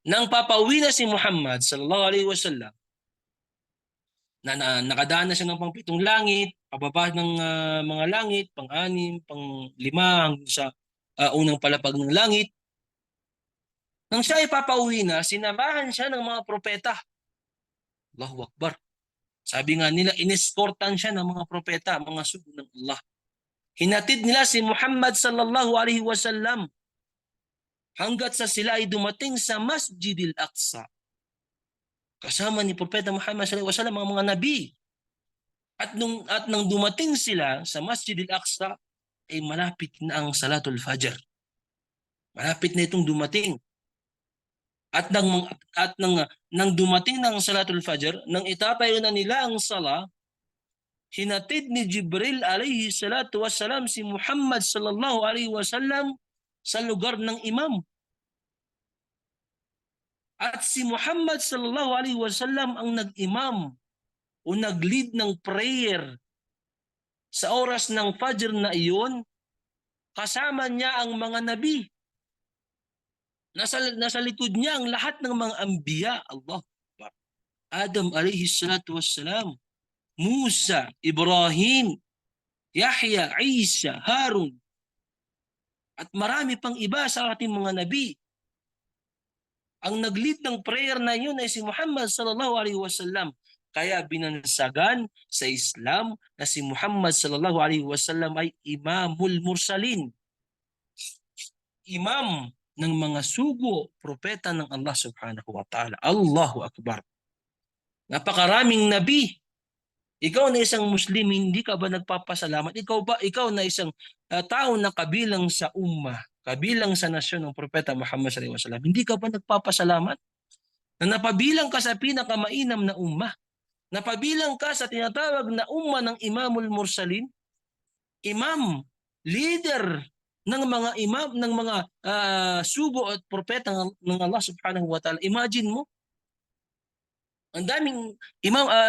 nang papauwi na si Muhammad sallallahu alaihi wasallam, nakadaan na siya ng pang-7 langit, pababa ng mga langit, pang-6, pang-5 hanggang sa unang palapag ng langit. Nang siya ipapauwi na, sinamahan siya ng mga propeta. Allahu Akbar. Sabi nga nila, ineskortan siya ng mga propeta, mga sugo ng Allah. Hinatid nila si Muhammad sallallahu alaihi wasallam hanggat sa sila ay dumating sa Masjidil Aqsa. Kasama ni Propeta Muhammad sallallahu alaihi wasallam ang mga nabi. At nang dumating sila sa Masjidil Aqsa, ay malapit na ang Salatul Fajr. Malapit na itong dumating. At nang dumating na ang Salatul Fajr, nang itatayo na nila ang sala, hinatid ni Jibril alayhi salatu wassalam si Muhammad sallallahu alaihi wasallam sa lugar ng imam. At si Muhammad sallallahu alaihi wasallam ang nag-imam o nag-lead ng prayer sa oras ng Fajr na iyon. Kasama niya ang mga nabi. Nasa likod niya ang lahat ng mga anbiya. Allah. Adam alayhi salatu wassalam, Musa, Ibrahim, Yahya, Isa, Harun, at marami pang iba sa ating mga nabi. Ang nag-lead ng prayer na yun ay si Muhammad sallallahu alaihi wasallam. Kaya binansagan sa Islam na si Muhammad sallallahu alaihi wasallam ay Imamul Mursalin. Imam ng mga sugo, propeta ng Allah subhanahu wa ta'ala. Allahu Akbar. Napakaraming nabi. Ikaw na isang Muslim, hindi ka ba nagpapasalamat? Ikaw na isang tao na kabilang sa ummah, kabilang sa nasyon ng Propeta Muhammad sallallahu alaihi wasallam, hindi ka ba nagpapasalamat? Na napabilang ka sa pinakamainam na ummah, napabilang ka sa tinatawag na ummah ng Imamul Mursalin, imam, leader ng mga imam, ng mga sugo at propeta ng Allah subhanahu wa ta'ala. Imagine mo, ang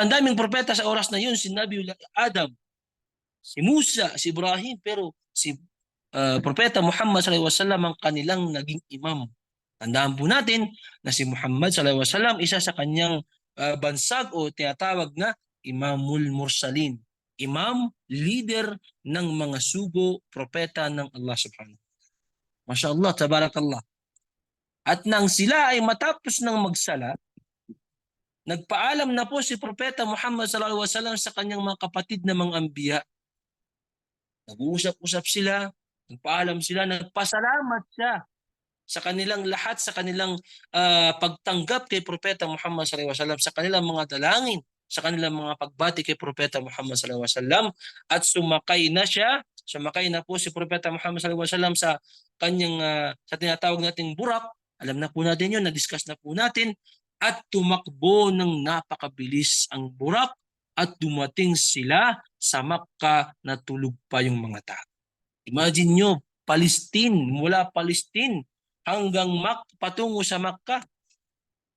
daming propeta sa oras na yun, si Nabi Adam, si Musa, si Ibrahim, pero si Propeta Muhammad sallallahu alaihi wasallam ang kanilang naging imam. Tandaan po natin na si Muhammad sallallahu alaihi wasallam isa sa kanyang bansag o tinatawag na Imamul Mursalin. Imam, leader ng mga sugo, propeta ng Allah subhanahu. Masya Allah, tabarakallah. At nang sila ay matapos ng magsala, nagpaalam na po si Propeta Muhammad sallallahu alaihi wasallam sa kanyang mga kapatid na mga anbiya. Nag-uusap-usap sila, nagpaalam sila, nagpasalamat siya sa kanilang lahat, sa kanilang pagtanggap kay Propeta Muhammad sallallahu alaihi wasallam, sa kanilang mga dalangin, sa kanilang mga pagbati kay Propeta Muhammad sallallahu alaihi wasallam, at sumakay na po si Propeta Muhammad sallallahu alaihi wasallam sa kanyang sa tinatawag nating burak. Alam na po natin yun, na-discuss na po natin. At tumakbo ng napakabilis ang burak at dumating sila sa Makkah na tulog pa yung mga tao. Imagine nyo, mula Palestine hanggang patungo sa Makkah.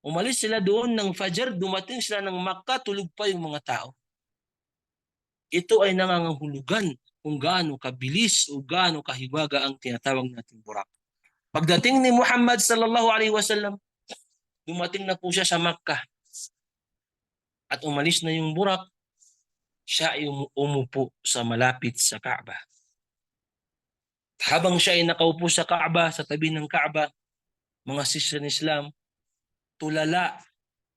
Umalis sila doon ng Fajr, dumating sila ng Makkah, tulog pa yung mga tao. Ito ay nangangahulugan kung gaano kabilis o gaano kahiwaga ang tinatawag nating burak. Pagdating ni Muhammad sallallahu alaihi wasallam, dumating na po siya sa Makkah. At umalis na yung burak, siya ay umupo sa malapit sa Kaaba. Habang siya ay nakaupo sa Kaaba, sa tabi ng Kaaba, mga sister ng Islam, tulala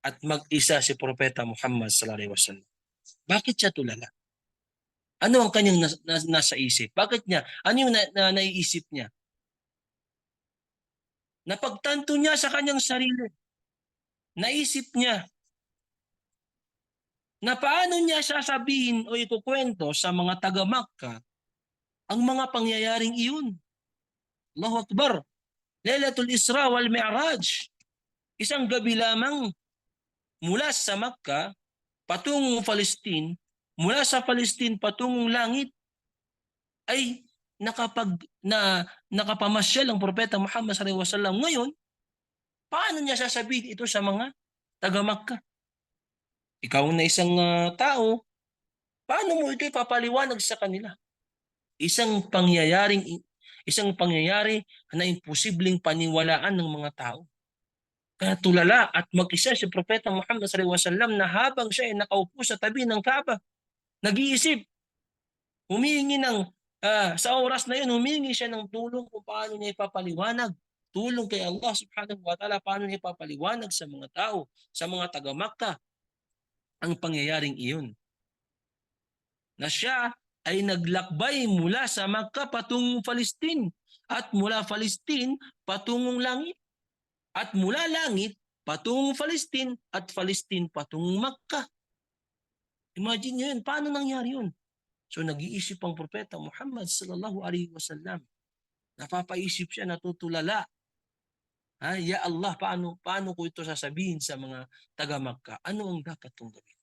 at mag-isa si Propeta Muhammad sallallahu alaihi wasallam. Bakit siya tulala? Ano ang kanyang nasa isip? Bakit niya? Ano yung naiisip niya? Napagtanto niya sa kanyang sarili. Naisip niya na paano niya sasabihin o ikukwento sa mga taga-Makkah ang mga pangyayaring iyon. Allahu Akbar. Lailatul Isra wal Mi'raj. Isang gabi lamang mula sa Makkah patungong Palestine, mula sa Palestine patungong langit, ay nakapamasyal ang Propeta Muhammad sallallahu alaihi wasallam. Ngayon, paano niya sasabihin ito sa mga taga-Makkah? Ikaw na isang tao, paano mo ito ipapaliwanag sa kanila? Isang pangyayari na imposibleng paniwalaan ng mga tao. Kaya tulala at mag-isa si Propeta Muhammad sallallahu alaihi wasallam na habang siya ay nakaupo sa tabi ng Kaaba, nag-iisip, humihingi ng sa oras na yun, humihingi siya ng tulong kung paano niya ipapaliwanag. Tulong kay Allah subhanahu wa ta'ala, paano niya ipapaliwanag sa mga tao, sa mga taga-Makkah, ang pangyayaring iyon. Na siya ay naglakbay mula sa Makkah patungong Palestine at mula Palestine patungong langit at mula langit patungong Palestine at Palestine patungong Makkah. Imagine nyo yun, paano nangyari yun? So nag-iisip ang Propeta Muhammad sallallahu alaihi wasallam. Napapaisip siya, natutulala. Ya Allah, paano ko ito sasabihin sa mga taga-Makkah? Ano ang dapat kong gawin?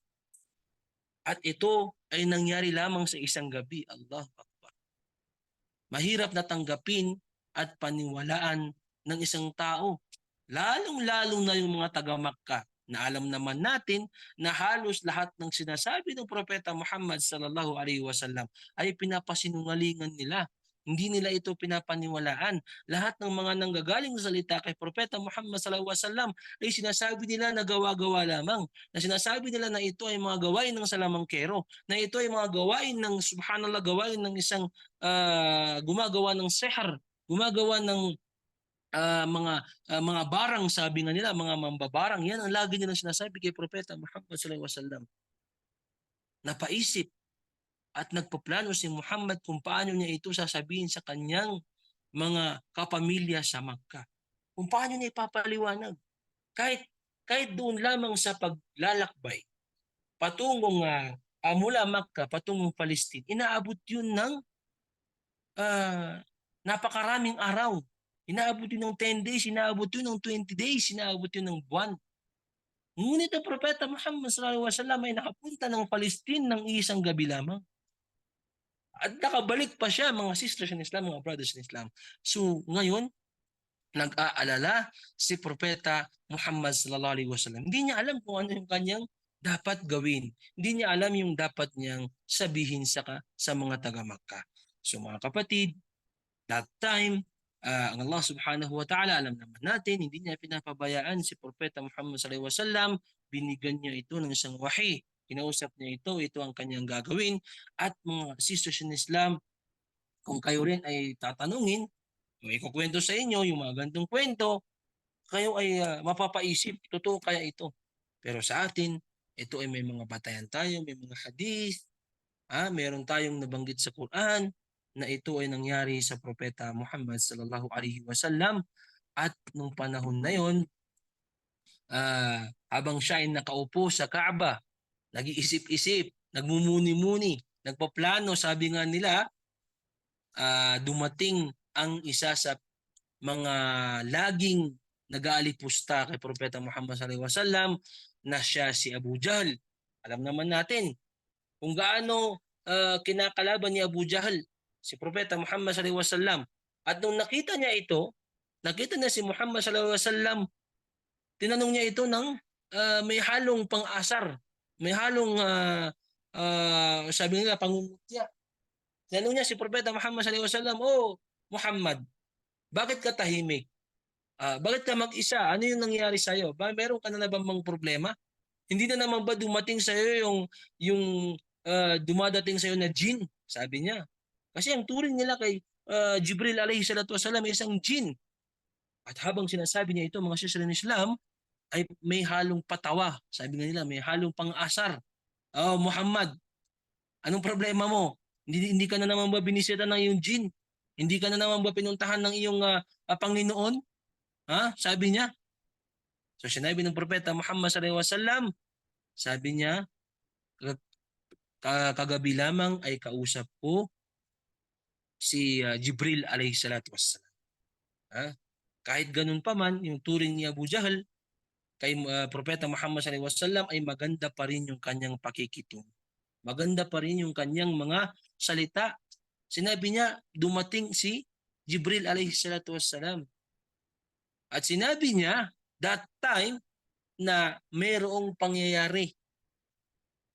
At ito ay nangyari lamang sa isang gabi. Allahu Akbar. Mahirap na tanggapin at paniwalaan ng isang tao. Lalong-lalo na yung mga taga-Makkah na alam naman natin na halos lahat ng sinasabi ng Propeta Muhammad sallallahu alaihi wasallam ay pinapasinungalingan nila. Hindi nila ito pinapaniwalaan. Lahat ng mga nanggagaling sa salita kay Propeta Muhammad sallallahu alaihi wasallam ay sinasabi nila na gawa-gawa lamang. Na sinasabi nila na ito ay mga gawain ng salamangkero. Na ito ay mga gawain ng subhanallah, gawain ng isang gumagawa ng sihar, gumagawa ng mga barang, sabi nga nila, mga mambabarang. Yan ang lagi nilang sinasabi kay Propeta Muhammad sallallahu alaihi wasallam. Napaisip at nagpaplano si Muhammad kung paano niya ito sasabihin sa kanyang mga kapamilya sa Makkah. Kung paano niya ipapaliwanag. Kahit doon lamang sa paglalakbay patungong mula Makkah patungong Palestine, inaabot yun ng napakaraming araw. Inaabot yun ng 10 days, inaabot yun ng 20 days, inaabot yun ng buwan. Ngunit ang Propeta Muhammad sallallahu alaihi wasallam ay nakapunta ng Palestine ng isang gabi lamang. At nakabalik pa siya, mga sisters in Islam, mga brothers in Islam. So ngayon, nag-aalala si Propeta Muhammad sallallahu alaihi wasallam. Hindi niya alam kung ano yung kanyang dapat gawin. Hindi niya alam yung dapat niyang sabihin sa mga taga-Makkah. So mga kapatid, that time, ang Allah subhanahu wa ta'ala, alam naman natin, hindi niya pinapabayaan si Propeta Muhammad sallallahu alaihi wasallam. Binigyan niya ito ng isang wahi. Kinausap niya ito ang kanyang gagawin. At mga sisters in Islam, kung kayo rin ay tatanungin, o ikukwento sa inyo yung mga gantong kwento, kayo ay mapapaisip, totoo kaya ito? Pero sa atin, ito ay may mga batayan tayo, may mga hadith, meron tayong nabanggit sa Quran, na ito ay nangyari sa Propeta Muhammad sallallahu alaihi wasallam. At nung panahon na yon, habang siya ay nakaupo sa Kaaba, nag-iisip-isip, nagmumuni-muni, nagpaplano, sabi nga nila, dumating ang isa sa mga laging nag-aalipusta kay Propeta Muhammad sallallahu alaihi wasallam, na siya si Abu Jahl. Alam naman natin kung gaano kinakalaban ni Abu Jahl si Propeta Muhammad sallallahu alaihi wasallam. At nung nakita niya si Muhammad sallallahu alaihi wasallam, tinanong niya ito ng may halong pang-asar, may halong sabi nila pangungutya. Tinanong niya si Propeta Muhammad sallallahu alaihi wasallam, "Oh Muhammad, bakit ka tahimik? Bakit ka mag-isa? Ano yung nangyari sa iyo? Meron ka na bang problema? Hindi na naman ba dumating sa iyo yung dumadating sa iyo na jinn?" Sabi niya. Kasi ang turing nila kay Jibril alayhi salatu wasalam ay isang jinn. At habang sinasabi niya ito, mga sisters in Islam, ay may halong patawa. Sabi nga nila, may halong pang-asar. "Oh Muhammad, anong problema mo? Hindi ka na naman ba binisita ng iyong jinn? Hindi ka na naman ba pinuntahan ng iyong Panginoon?" Sabi niya. So sinabi ng Propeta Muhammad sallallahu alaihi wasallam, sabi niya, kagabi lamang ay kausap ko si Jibril alayhi salatu wassalam. Kahit ganun pa man, yung turing ni Abu Jahl kay Propeta Muhammad sallallahu alaihi wasallam ay maganda pa rin yung kanyang pakikitungo. Maganda pa rin yung kanyang mga salita. Sinabi niya, dumating si Jibril alayhi salatu wassalam. At sinabi niya, that time, na mayroong pangyayari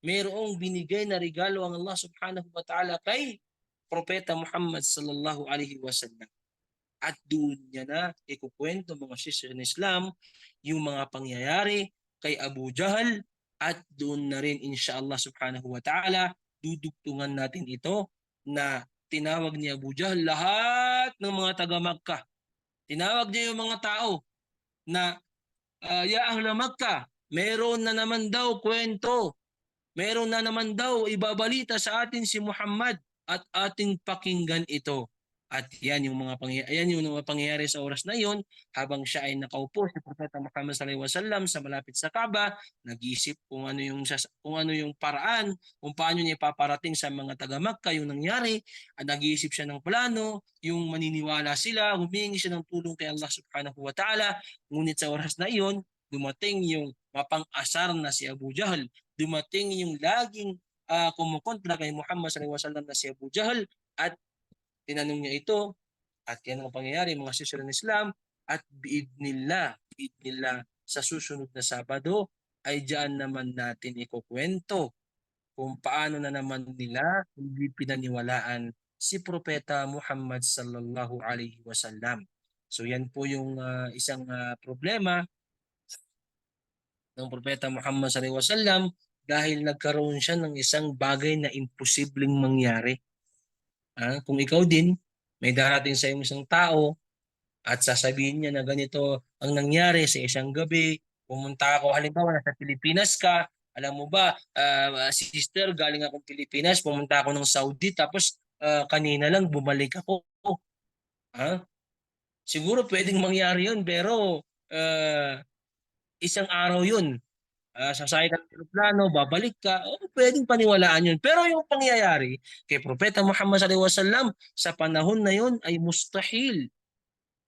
mayroong binigay na regalo ang Allah subhanahu wa ta'ala kay Propeta Muhammad sallallahu alaihi wasallam. At doon niya na ikukwento mga sister ng Islam yung mga pangyayari kay Abu Jahal, at doon na rin inshallah subhanahu wa ta'ala dudugtungan natin ito na tinawag ni Abu Jahal lahat ng mga taga Makkah. Tinawag niya yung mga tao na ya ahla Makkah, meron na naman daw kwento, meron na naman daw ibabalita sa atin si Muhammad at ating pakinggan ito. At yan yung mga pangyayari sa oras na yon, habang siya ay nakaupo si Propeta Muhammad sallallahu alaihi wasallam sa malapit sa Kaaba, nag-iisip kung ano yung paraan kung paano niya ipaparating sa mga taga Makkah yung nangyari, at nag-iisip siya ng plano, yung maniniwala sila, humingi siya ng tulong kay Allah subhanahu wa ta'ala. Ngunit sa oras na iyon, dumating yung mapang-asar na si Abu Jahal, dumating yung laging kumukontra kay Muhammad sallallahu alaihi wasallam na si Abu Jahal, at tinanong niya ito, at yan ang pangyayari mga sister ng Islam. At biidnillah sa susunod na Sabado ay diyan naman natin ikukwento kung paano na naman nila hindi pinaniwalaan si Propeta Muhammad sallallahu alaihi wasallam. So yan po yung isang problema ng Propeta Muhammad sallallahu alaihi wasallam, dahil nagkaroon siya ng isang bagay na imposibleng mangyari. Kung ikaw din, may darating sa isang tao at sasabihin niya na ganito ang nangyari sa isang gabi, pumunta ako, halimbawa nasa Pilipinas ka, alam mo ba, sister, galing akong Pilipinas, pumunta ako ng Saudi, tapos kanina lang bumalik ako. Siguro pwedeng mangyari yun, pero isang araw yun. Sasakay ka ng aeroplano, babalik ka, pwedeng paniwalaan yun. Pero yung pangyayari kay Propeta Muhammad sallallahu alaihi wasallam sa panahon na yun ay mustahil.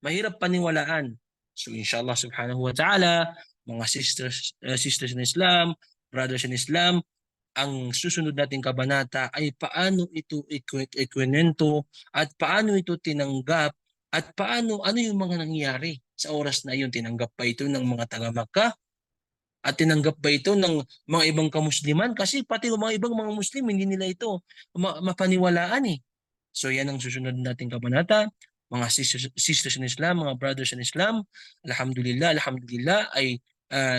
Mahirap paniwalaan. So inshallah subhanahu wa ta'ala, mga sisters in Islam, brothers in Islam, ang susunod nating kabanata ay paano ito ikwento at paano ito tinanggap at ano yung mga nangyari sa oras na yun. Tinanggap pa ito ng mga taga Makkah? At tinanggap ba ito ng mga ibang kamusliman? Kasi pati yung mga ibang mga Muslim, hindi nila ito mapaniwalaan eh. So yan ang susunod nating kabanata. Mga sisters in Islam, mga brothers in Islam, alhamdulillah ay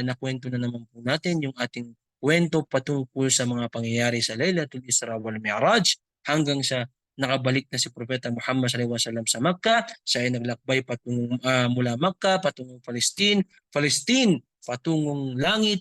nakwento na naman po natin yung ating kwento patungkol sa mga pangyayari sa Laylatul Isra wal Mi'raj, hanggang sa nakabalik na si Propeta Muhammad sallallahu alaihi wasallam sa Makkah. Siya ay naglakbay patungong mula Makkah patungong Palestine patungong langit,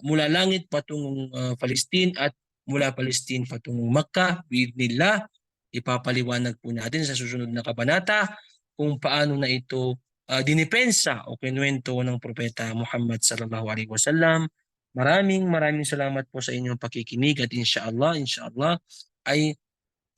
mula langit patungong Palestine, at mula Palestine patungong Makkah. Biidhnillah, ipapaliwanag po natin sa susunod na kabanata kung paano na ito dinipensa o kinuwento ng Propeta Muhammad sallallahu alaihi wasallam. Maraming salamat po sa inyong pakikinig, at inshallah ay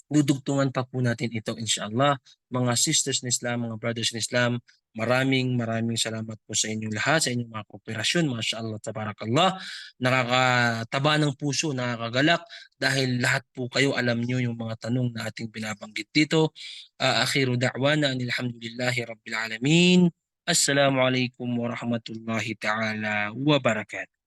dudugtungan pa po natin ito inshallah. Mga sisters in Islam, mga brothers in Islam, maraming salamat po sa inyong lahat, sa inyong mga kooperasyon. Mashallah, tabarakallah. Nakakataba ng puso, nakakagalak, dahil lahat po kayo alam nyo yung mga tanong na ating binabanggit dito. Akhiru da'wana alhamdulillahi rabbil alamin. Assalamualaikum warahmatullahi ta'ala wabarakatuh.